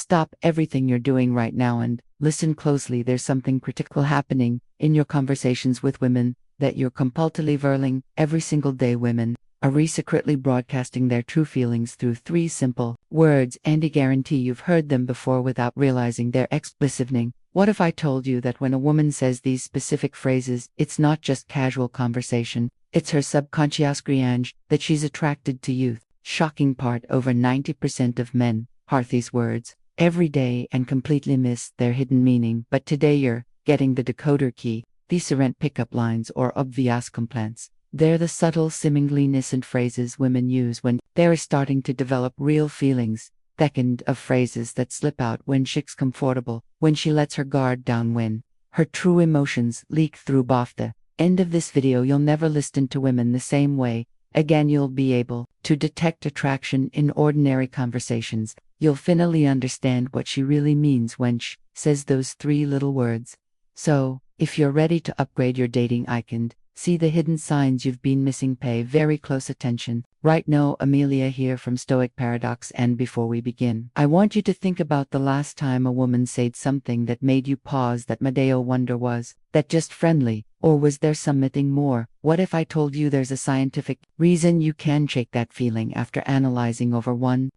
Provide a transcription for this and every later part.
stop everything you're doing right now and listen closely. There's something critical happening in your conversations with women that you're compulsively whirling every single day. Women are secretly broadcasting their true feelings through 3 simple words, and I guarantee you've heard them before without realizing they're explicit. What if I told you that when a woman says these specific phrases, it's not just casual conversation, it's her subconscious agreeing that she's attracted to youth? Shocking part, over 90% of men hear these words every day and completely miss their hidden meaning. But today you're getting the decoder key. These aren't pickup lines or obvious complaints. They're the subtle, seemingly innocent phrases women use when they're starting to develop real feelings. Second of phrases that slip out when she's comfortable, when she lets her guard down, when her true emotions leak through. By the end of this video, you'll never listen to women the same way again. You'll be able to detect attraction in ordinary conversations. You'll finally understand what she really means when she says those 3 little words. So, if you're ready to upgrade your dating icon, see the hidden signs you've been missing, pay very close attention. Right now, Amelia here from Stoic Paradox, and before we begin, I want you to think about the last time a woman said something that made you pause. That Medeo wonder, was that just friendly, or was there something more? What if I told you there's a scientific reason you can shake that feeling after analyzing over 10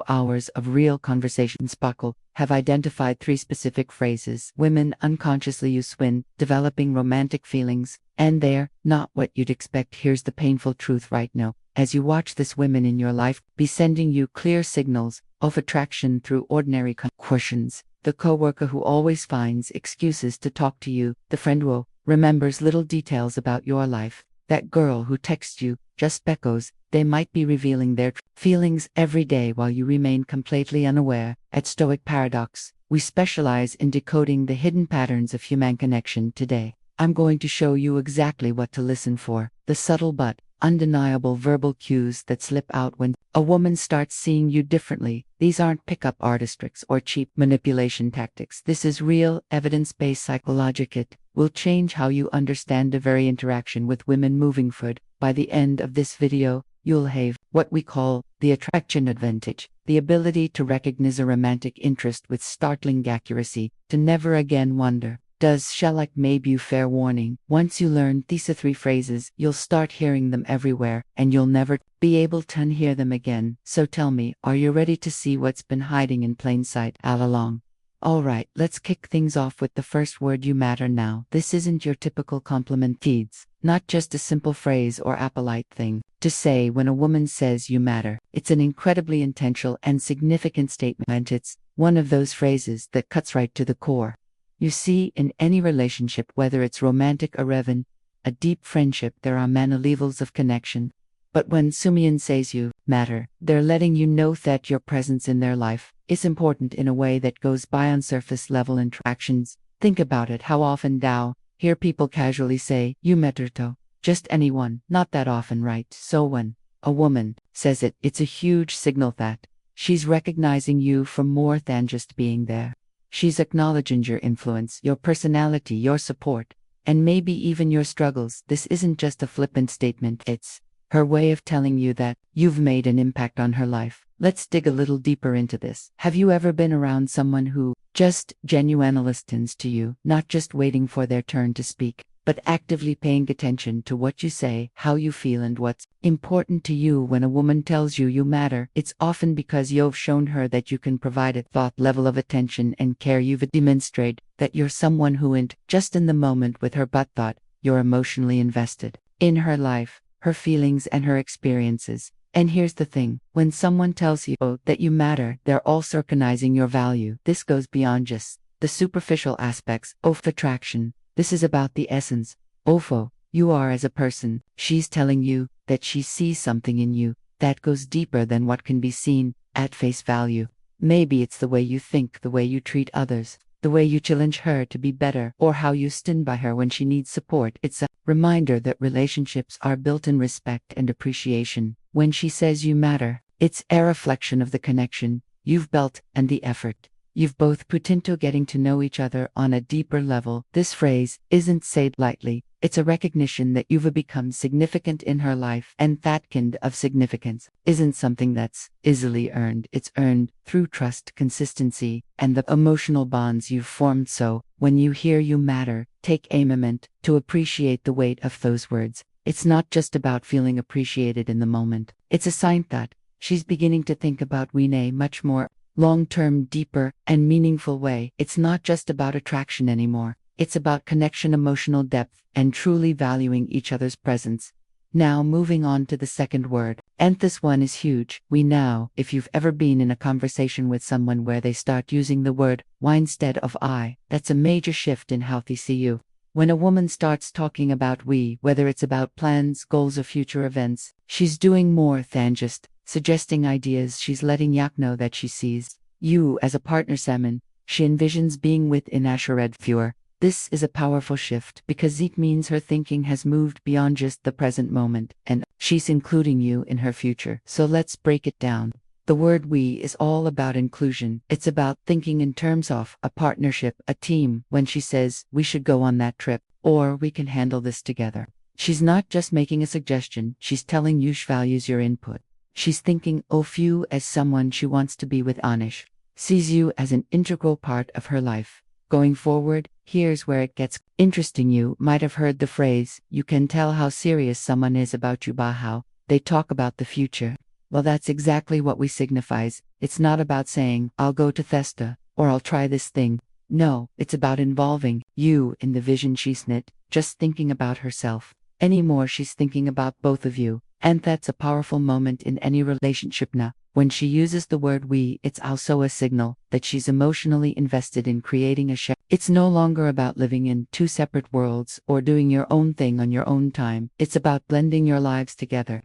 hours of real conversation? Sparkle have identified 3 specific phrases women unconsciously use when developing romantic feelings, and they're not what you'd expect. Here's the painful truth right now. As you watch this, women in your life be sending you clear signals of attraction through ordinary questions. The coworker who always finds excuses to talk to you, the friend who remembers little details about your life, that girl who texts you just because they might be revealing their feelings every day while you remain completely unaware. At Stoic Paradox, we specialize in decoding the hidden patterns of human connection. Today, I'm going to show you exactly what to listen for, the subtle but undeniable verbal cues that slip out when a woman starts seeing you differently. These aren't pickup artistics or cheap manipulation tactics. This is real, evidence-based psychology. It will change how you understand the very interaction with women moving forward. By the end of this video, you'll have what we call the attraction advantage, the ability to recognize a romantic interest with startling accuracy, to never again wonder, does she like maybe? Fair warning, once you learn these 3 phrases, you'll start hearing them everywhere, and you'll never be able to unhear them again. So tell me, are you ready to see what's been hiding in plain sight all along? Alright, let's kick things off with the first word, you matter. Now, this isn't your typical compliment. It's not just a simple phrase or a polite thing to say when a woman says you matter. It's an incredibly intentional and significant statement. It's one of those phrases that cuts right to the core. You see, in any relationship, whether it's romantic or even a deep friendship, there are many levels of connection. But when someone says you matter, they're letting you know that your presence in their life is important in a way that goes beyond surface level interactions. Think about it. How often do you hear people casually say, you matter to just anyone? Not that often, right? So when a woman says it, it's a huge signal that she's recognizing you for more than just being there. She's acknowledging your influence, your personality, your support, and maybe even your struggles. This isn't just a flippant statement, it's her way of telling you that you've made an impact on her life. Let's dig a little deeper into this. Have you ever been around someone who just genuinely listens to you, not just waiting for their turn to speak, but actively paying attention to what you say, how you feel, and what's important to you? When a woman tells you you matter, it's often because you've shown her that you can provide a thought level of attention and care. You've demonstrated that you're someone who ain't just in the moment with her, but thought you're emotionally invested in her life, her feelings, and her experiences. And here's the thing, when someone tells you that you matter, they're also recognizing your value. This goes beyond just the superficial aspects of attraction. This is about the essence of who you are as a person. She's telling you that she sees something in you that goes deeper than what can be seen at face value. Maybe it's the way you think, the way you treat others, the way you challenge her to be better, or how you stand by her when she needs support. It's a reminder that relationships are built in respect and appreciation. When she says you matter, it's a reflection of the connection you've built and the effort you've both put into getting to know each other on a deeper level. This phrase isn't said lightly. It's a recognition that you've become significant in her life, and that kind of significance isn't something that's easily earned. It's earned through trust, consistency, and the emotional bonds you've formed. So, when you hear you matter, take a moment to appreciate the weight of those words. It's not just about feeling appreciated in the moment. It's a sign that she's beginning to think about we in a much more long-term, deeper, and meaningful way. It's not just about attraction anymore. It's about connection, emotional depth, and truly valuing each other's presence. Now moving on to the second word. And this one is huge. We now, if you've ever been in a conversation with someone where they start using the word "why" instead of "I," that's a major shift in how they see you. When a woman starts talking about we, whether it's about plans, goals, or future events, she's doing more than just suggesting ideas. She's letting Yak know that she sees you as a partner. Salmon. She envisions being with in Ashered Fjord. This is a powerful shift because Zeke means her thinking has moved beyond just the present moment, and she's including you in her future. So let's break it down. The word we is all about inclusion. It's about thinking in terms of a partnership, a team. When she says, we should go on that trip, or we can handle this together, she's not just making a suggestion, she's telling you she values your input. She's thinking of you as someone she wants to be with. Anish sees you as an integral part of her life. Going forward, here's where it gets interesting. You might have heard the phrase, you can tell how serious someone is about you by how they talk about the future. Well, that's exactly what we signifies. It's not about saying, I'll go to Thesta, or I'll try this thing. No, it's about involving you in the vision she's knit, just thinking about herself anymore. She's thinking about both of you. And that's a powerful moment in any relationship. Now, when she uses the word we, it's also a signal that she's emotionally invested in creating a share. It's no longer about living in two separate worlds or doing your own thing on your own time. It's about blending your lives together.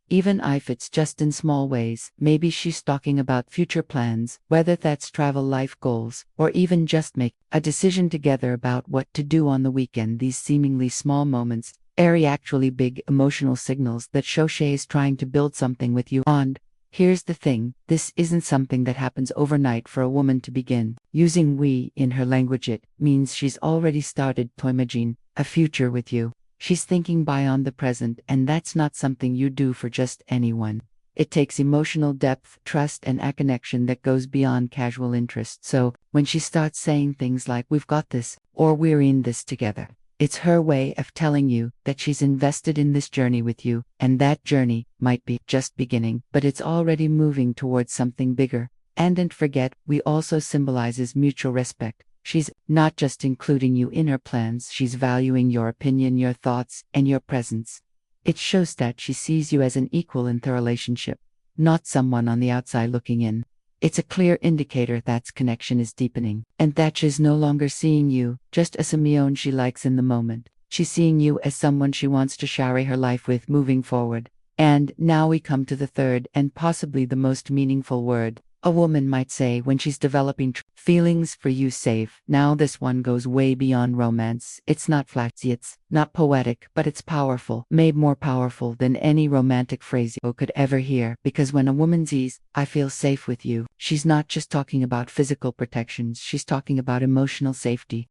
Even if it's just in small ways. Maybe she's talking about future plans, whether that's travel, life goals, or even just make a decision together about what to do on the weekend. These seemingly small moments are actually big emotional signals that show she is trying to build something with you. And here's the thing, this isn't something that happens overnight. For a woman to begin using we in her language, it means she's already started to imagine a future with you. She's thinking beyond the present, and that's not something you do for just anyone. It takes emotional depth, trust, and a connection that goes beyond casual interest. So, when she starts saying things like, we've got this, or we're in this together, it's her way of telling you that she's invested in this journey with you, and that journey might be just beginning, but it's already moving towards something bigger. And don't forget, we also symbolizes mutual respect. She's not just including you in her plans, she's valuing your opinion, your thoughts, and your presence. It shows that she sees you as an equal in the relationship, not someone on the outside looking in. It's a clear indicator that connection is deepening, and that she's no longer seeing you just as a meon she likes in the moment. She's seeing you as someone she wants to share her life with moving forward. And now we come to the third and possibly the most meaningful word a woman might say when she's developing feelings for you. Safe. Now this one goes way beyond romance. It's not flashy, it's not poetic, but it's powerful, made more powerful than any romantic phrase you could ever hear. Because when a woman says, I feel safe with you, she's not just talking about physical protections, she's talking about emotional safety,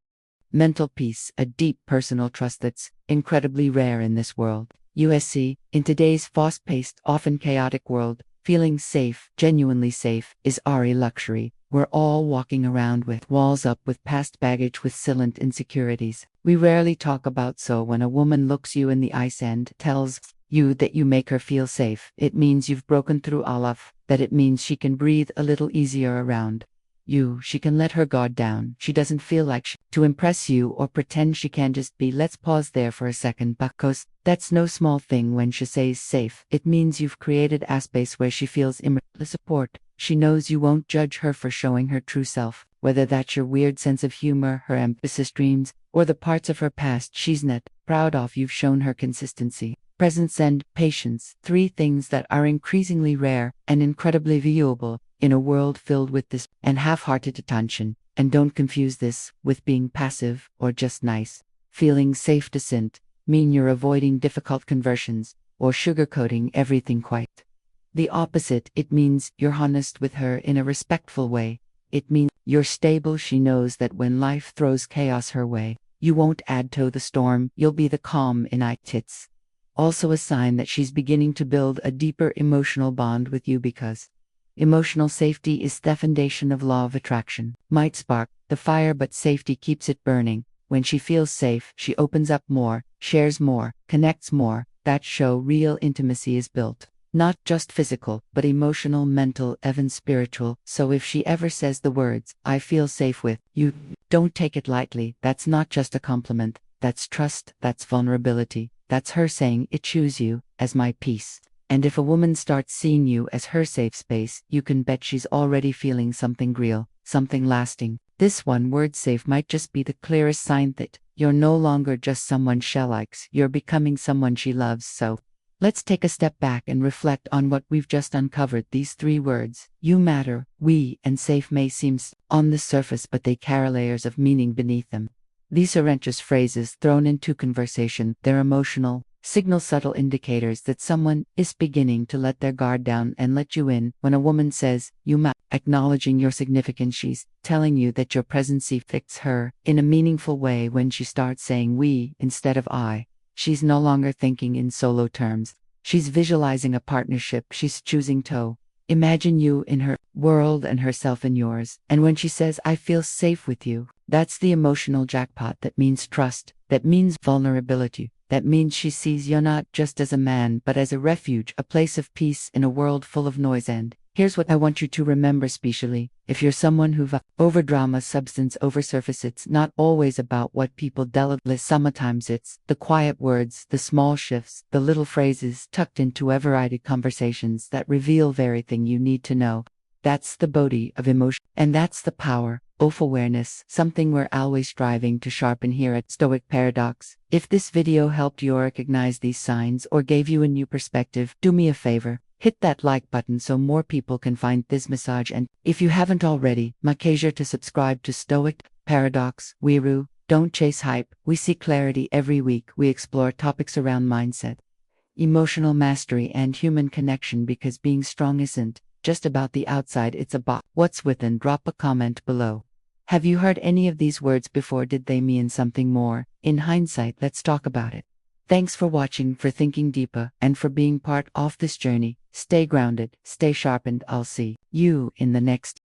mental peace, a deep personal trust that's incredibly rare in this world. USC, in today's fast-paced, often chaotic world, feeling safe, genuinely safe, is a luxury. We're all walking around with walls up, with past baggage, with silent insecurities we rarely talk about. So when a woman looks you in the eyes and tells you that you make her feel safe, it means you've broken through all of that. It means she can breathe a little easier around you. She can let her guard down. She doesn't feel like to impress you or pretend she can just be. Let's pause there for a second, because that's no small thing. When she says safe, it means you've created a space where she feels the support. She knows you won't judge her for showing her true self, whether that's your weird sense of humor, her ambitious dreams, or the parts of her past she's not proud of. You've shown her consistency, presence, and patience, three things that are increasingly rare and incredibly valuable in a world filled with this and half-hearted attention. And don't confuse this with being passive or just nice. Feeling safe doesn't mean you're avoiding difficult conversions or sugarcoating everything. Quite the opposite. It means you're honest with her in a respectful way. It means you're stable. She knows that when life throws chaos her way, You won't add to the storm, you'll be the calm in it's also a sign that she's beginning to build a deeper emotional bond with you because emotional safety is the foundation of law of attraction. Might spark the fire, but safety keeps it burning. When she feels safe, she opens up more, shares more, connects more. That show real intimacy is built. Not just physical, but emotional, mental, even spiritual. So if she ever says the words, "I feel safe with you," don't take it lightly. That's not just a compliment. That's trust, that's vulnerability. That's her saying, "I choose you as my peace." And if a woman starts seeing you as her safe space, you can bet she's already feeling something real, something lasting. This one word, safe, might just be the clearest sign that you're no longer just someone she likes, you're becoming someone she loves. So let's take a step back and reflect on what we've just uncovered. These three words, you matter, we, and safe, may seem on the surface, but they carry layers of meaning beneath them. These aren't just phrases thrown into conversation, they're emotional signals, subtle indicators that someone is beginning to let their guard down and let you in. When a woman says, "you matter," acknowledging your significance, she's telling you that your presence affects her in a meaningful way. When she starts saying "we" instead of "I," she's no longer thinking in solo terms. She's visualizing a partnership. She's choosing to imagine you in her world and herself in yours. And when she says, "I feel safe with you," that's the emotional jackpot. That means trust. That means vulnerability. That means she sees you not just as a man, but as a refuge, a place of peace in a world full of noise. And here's what I want you to remember, especially if you're someone who over drama, substance over surface. It's not always about what people deliver. Sometimes it's the quiet words, the small shifts, the little phrases tucked into a variety of conversations that reveal everything you need to know. That's the beauty of emotion, and that's the power of awareness, something we're always striving to sharpen here at Stoic Paradox. If this video helped you recognize these signs or gave you a new perspective, do me a favor, hit that like button so more people can find this message. And if you haven't already, make sure to subscribe to Stoic Paradox. We don't chase hype, we seek clarity. Every week we explore topics around mindset, emotional mastery, and human connection, because being strong isn't just about the outside, it's about what's within. Drop a comment below. Have you heard any of these words before? Did they mean something more? In hindsight, let's talk about it. Thanks for watching, for thinking deeper, and for being part of this journey. Stay grounded, stay sharpened. I'll see you in the next